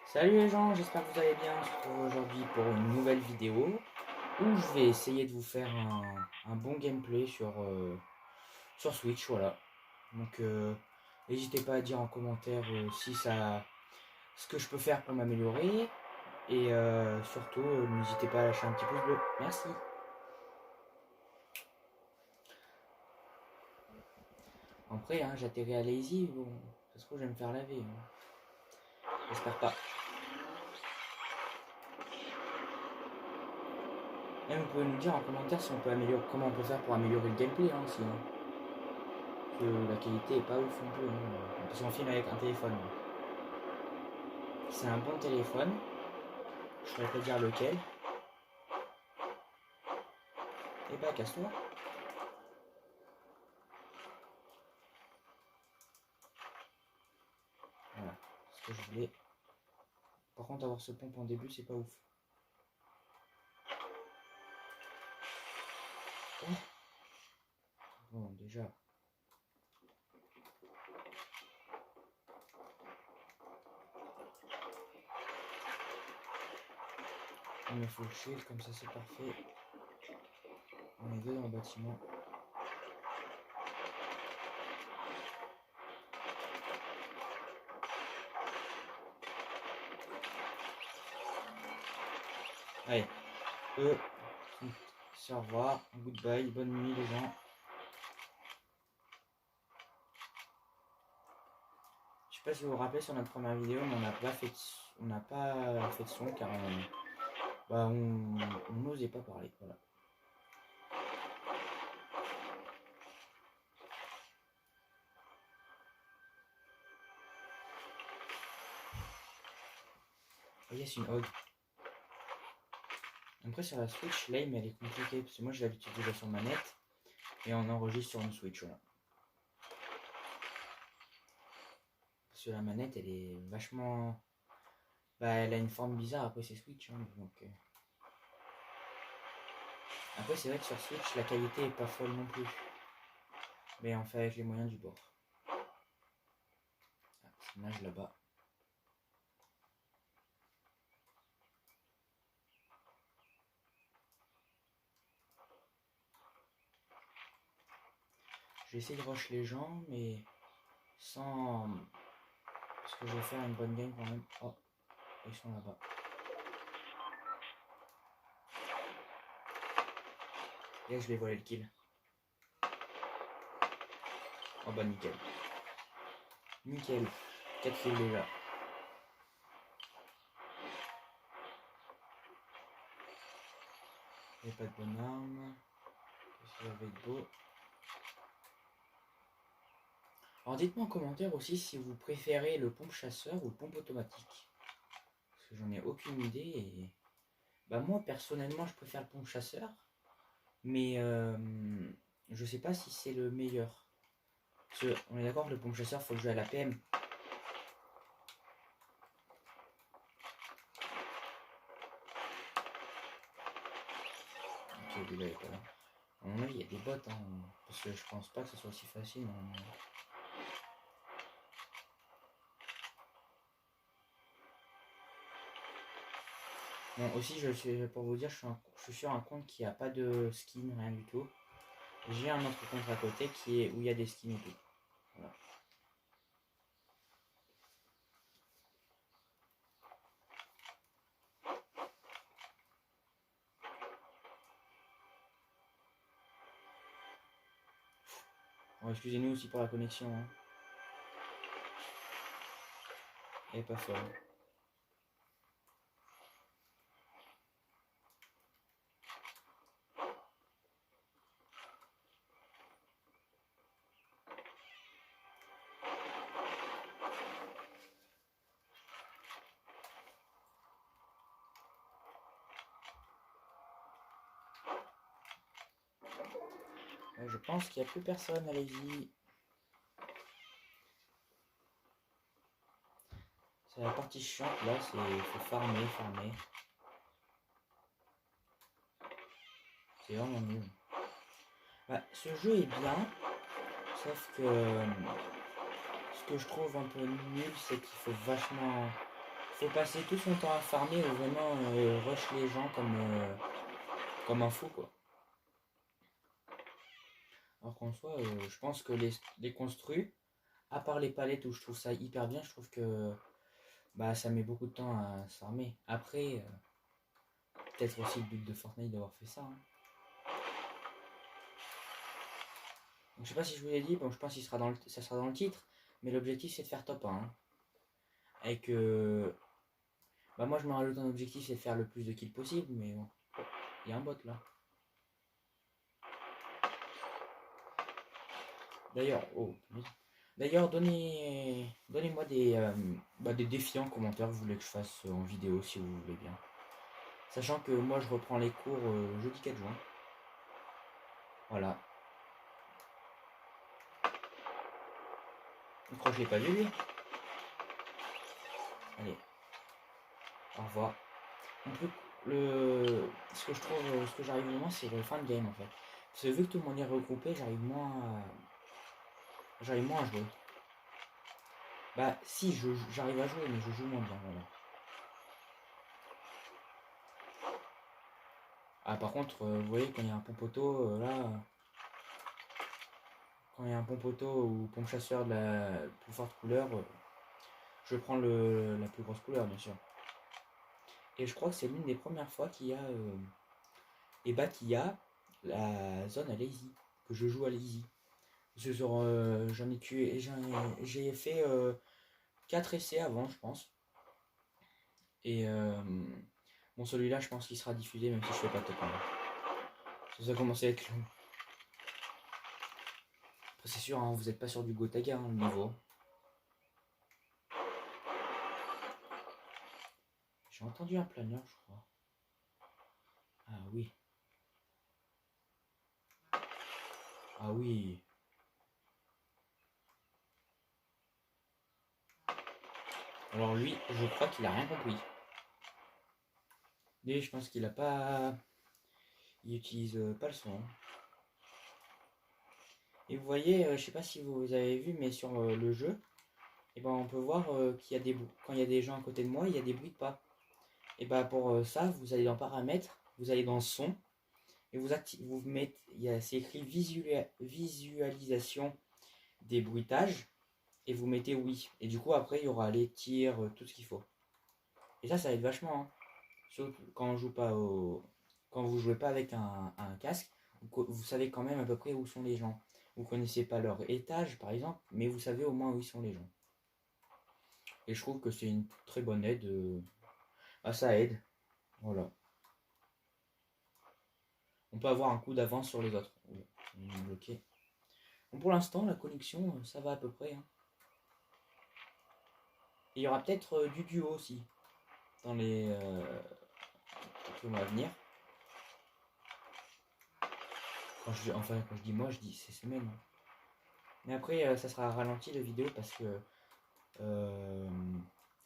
Salut les gens, j'espère que vous allez bien. On se retrouve aujourd'hui pour une nouvelle vidéo où je vais essayer de vous faire un bon gameplay sur Switch, voilà. Donc n'hésitez pas à dire en commentaire si ça, ce que je peux faire pour m'améliorer et surtout n'hésitez pas à lâcher un petit pouce bleu. Merci. Après, j'atterris à Lazy, bon, ça se trouve je vais me faire laver. J'espère pas. Et vous pouvez nous dire en commentaire si on peut améliorer, comment on peut faire pour améliorer le gameplay aussi. Que la qualité est pas ouf non plus. Parce qu'on filme avec un téléphone. C'est un bon téléphone. Je pourrais pas dire lequel. Et bah casse-toi. Voilà, ce que je voulais. Par contre avoir ce pompe en début c'est pas ouf. Oh. Bon déjà. On met full shield comme ça c'est parfait. On est deux dans le bâtiment. Allez, au revoir, goodbye, bonne nuit les gens. Je sais pas si vous vous rappelez sur notre première vidéo, mais on n'a pas fait de son car on n'osait pas parler. Voilà. Oh yes, une hog. Après sur la Switch, l'aim elle est compliquée parce que moi j'ai l'habitude de jouer sur manette et on enregistre sur une Switch. Voilà. Parce que la manette elle est vachement. Bah elle a une forme bizarre, après c'est Switch. Donc, Après c'est vrai que sur Switch la qualité est pas folle non plus. Mais on fait avec les moyens du bord. Ah, c'est une nage là-bas. Je vais essayer de rush les gens, mais sans. Parce que je vais faire une bonne game quand même. Oh, ils sont là-bas. Et là je vais voler le kill. Oh bah nickel. Nickel. 4 kills déjà. Il n'y a pas de bonne arme. Qu'est-ce qu'il y avait de beau? Alors dites-moi en commentaire aussi si vous préférez le pompe chasseur ou le pompe automatique. Parce que j'en ai aucune idée et. Bah moi personnellement je préfère le pompe chasseur. Mais je sais pas si c'est le meilleur. Parce que on est d'accord que le pompe chasseur faut le jouer à la PM. Ok, lui là il est pas là. À mon avis il y a des bots parce que je pense pas que ce soit aussi facile. Bon aussi je suis pour vous dire je suis sur un compte qui a pas de skin, rien du tout. J'ai un autre compte à côté qui est où il y a des skins et tout. Voilà. Bon, excusez-nous aussi pour la connexion. Elle est pas folle. Je pense qu'il n'y a plus personne, allez-y. C'est la partie chiante là, il faut farmer. C'est vraiment nul. Bah, ce jeu est bien, sauf que ce que je trouve un peu nul, c'est qu'il faut faut passer tout son temps à farmer ou vraiment rush les gens comme un fou quoi. Alors qu'en soi, je pense que les construits, à part les palettes où je trouve ça hyper bien, je trouve que bah, ça met beaucoup de temps à se farmer. Après, peut-être aussi le but de Fortnite d'avoir fait ça. Hein. Donc, je sais pas si je vous l'ai dit, bon, je pense que ça sera dans le titre, mais l'objectif c'est de faire top 1. Hein. Et que bah, moi je me rajoute un objectif, c'est de faire le plus de kills possible, mais bon, il y a un bot là. D'ailleurs, oh, d'ailleurs, donnez-moi des défis en commentaire, vous voulez que je fasse en vidéo si vous voulez bien. Sachant que moi je reprends les cours jeudi 4 juin. Voilà. Je crois que je l'ai pas vu lui. Allez, au revoir. On peut, ce que je trouve, ce que j'arrive moins, c'est le fin de game en fait. Parce que vu que tout le monde est regroupé, j'arrive moins à jouer. Bah si, j'arrive à jouer, mais je joue moins bien, voilà. Ah par contre, vous voyez quand il y a un pompoteau, là, quand il y a un pompoteau ou pompe chasseur de la plus forte couleur, je prends la plus grosse couleur bien sûr. Et je crois que c'est l'une des premières fois qu'il y a qu'il y a la zone à lazy, que je joue à lazy. J'en ai tué, j'ai fait 4 essais avant, je pense. Et bon, celui-là, je pense qu'il sera diffusé même si je fais pas de top 1. Ça commence à être long. Après, c'est sûr, hein, vous n'êtes pas sur du Gotaga, hein, le niveau. J'ai entendu un planeur, je crois. Ah oui. Ah oui. Alors lui, je crois qu'il a rien compris. Lui, je pense qu'il a pas... Il utilise pas le son. Hein. Et vous voyez, je sais pas si vous avez vu, mais sur le jeu, et ben on peut voir qu'il y a quand il y a des gens à côté de moi, il y a des bruits de pas. Et ben pour ça, vous allez dans paramètres, vous allez dans son, et vous mettez, c'est écrit visualisation des bruitages, et vous mettez oui. Et du coup après il y aura les tirs, tout ce qu'il faut. Et ça aide vachement. Hein. Surtout quand on joue pas quand vous jouez pas avec un casque, vous savez quand même à peu près où sont les gens. Vous connaissez pas leur étage par exemple, mais vous savez au moins où sont les gens. Et je trouve que c'est une très bonne aide. Ah, ça aide. Voilà. On peut avoir un coup d'avance sur les autres. Bloqué. Bon, pour l'instant, la connexion, ça va à peu près. Hein. Et il y aura peut-être du duo aussi dans les mois à venir. Quand je dis moi, je dis ces semaines. Hein. Mais après, ça sera ralenti la vidéo parce que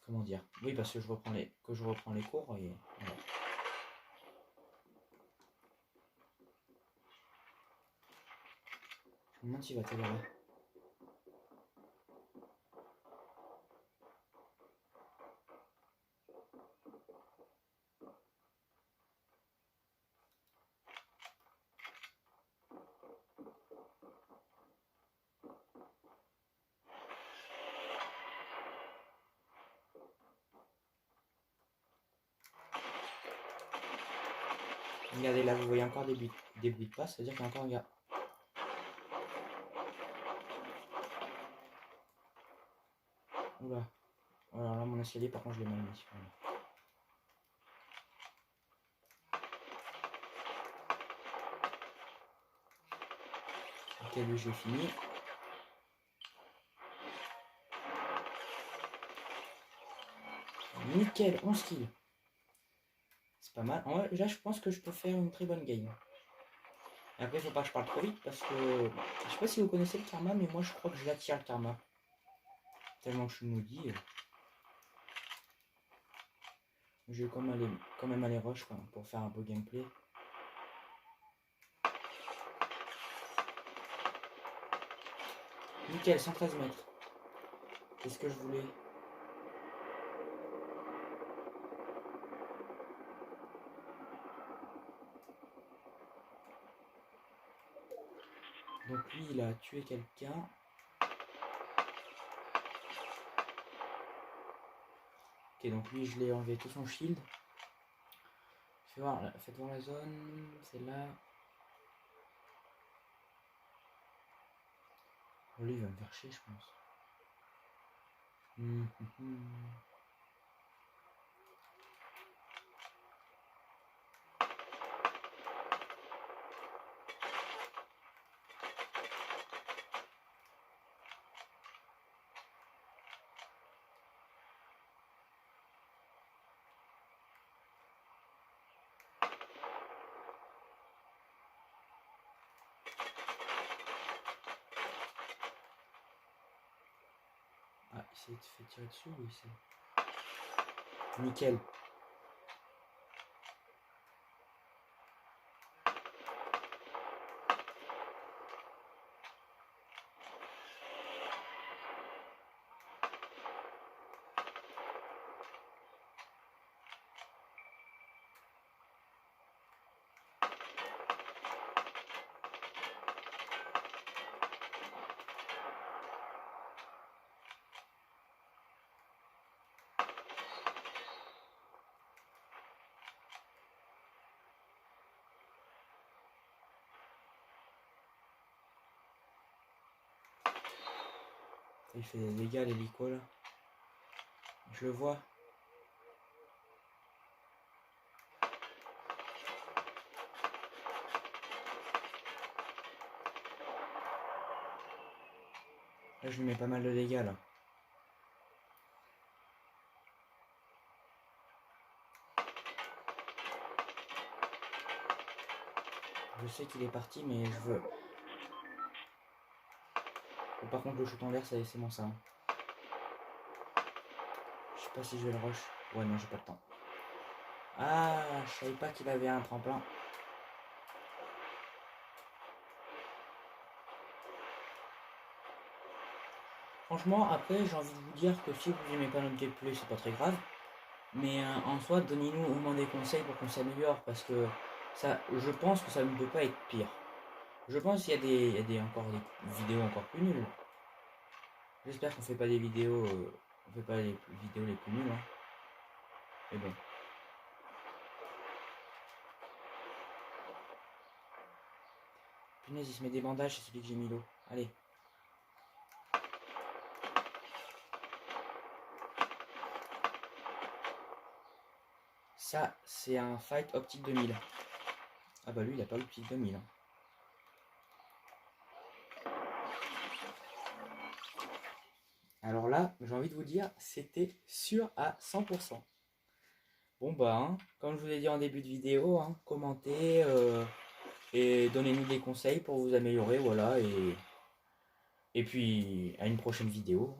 comment dire? Oui, parce que je reprends les cours et voilà. Je me demande s'il va te là. Regardez là, vous voyez encore des bruits de pas, ça veut dire qu'il y a encore un gars. Oula. Alors là, mon escalier, par contre, je l'ai mal mis. Voilà. Ok, lui, j'ai fini. Nickel, 11 kills. C'est pas mal. En vrai, là, je pense que je peux faire une très bonne game. Et après, faut pas que je parle trop vite parce que je sais pas si vous connaissez le karma, mais moi, je crois que je l'attire le karma. Tellement que je suis maudit. Je vais quand même aller rush pour faire un beau gameplay. Nickel, 113 mètres. C'est ce que je voulais. Donc lui, il a tué quelqu'un. Ok, donc lui, je l'ai enlevé tout son shield. Faites voir la zone, c'est là. Oh, lui, il va me faire chier, je pense. Ah, il s'est fait tirer dessus, oui, c'est... Nickel. Il fait des dégâts, l'hélico, là. Je le vois. Là, je lui mets pas mal de dégâts, là. Je sais qu'il est parti, mais je veux... Oh, par contre, le shoot en l'air, c'est bon, ça. Hein. Je sais pas si je vais le rush. Ouais, non, j'ai pas le temps. Ah, je savais pas qu'il avait un tremplin. Franchement, après, j'ai envie de vous dire que si vous aimez pas notre gameplay, c'est pas très grave. Mais en soi, donnez-nous au moins des conseils pour qu'on s'améliore. Parce que ça, je pense que ça ne peut pas être pire. Je pense qu'il y a encore des vidéos encore plus nulles. J'espère qu'on fait pas des vidéos... on fait pas les vidéos les plus nulles. Hein. Mais bon. Punaise, il se met des bandages, c'est celui que j'ai mis l'eau. Allez. Ça, c'est un fight optique 2000. Ah bah lui, il a pas l'optique 2000. Hein. Alors là, j'ai envie de vous dire, c'était sûr à 100%. Bon bah, hein, comme je vous ai dit en début de vidéo, hein, commentez et donnez-nous des conseils pour vous améliorer, voilà. Et puis, à une prochaine vidéo.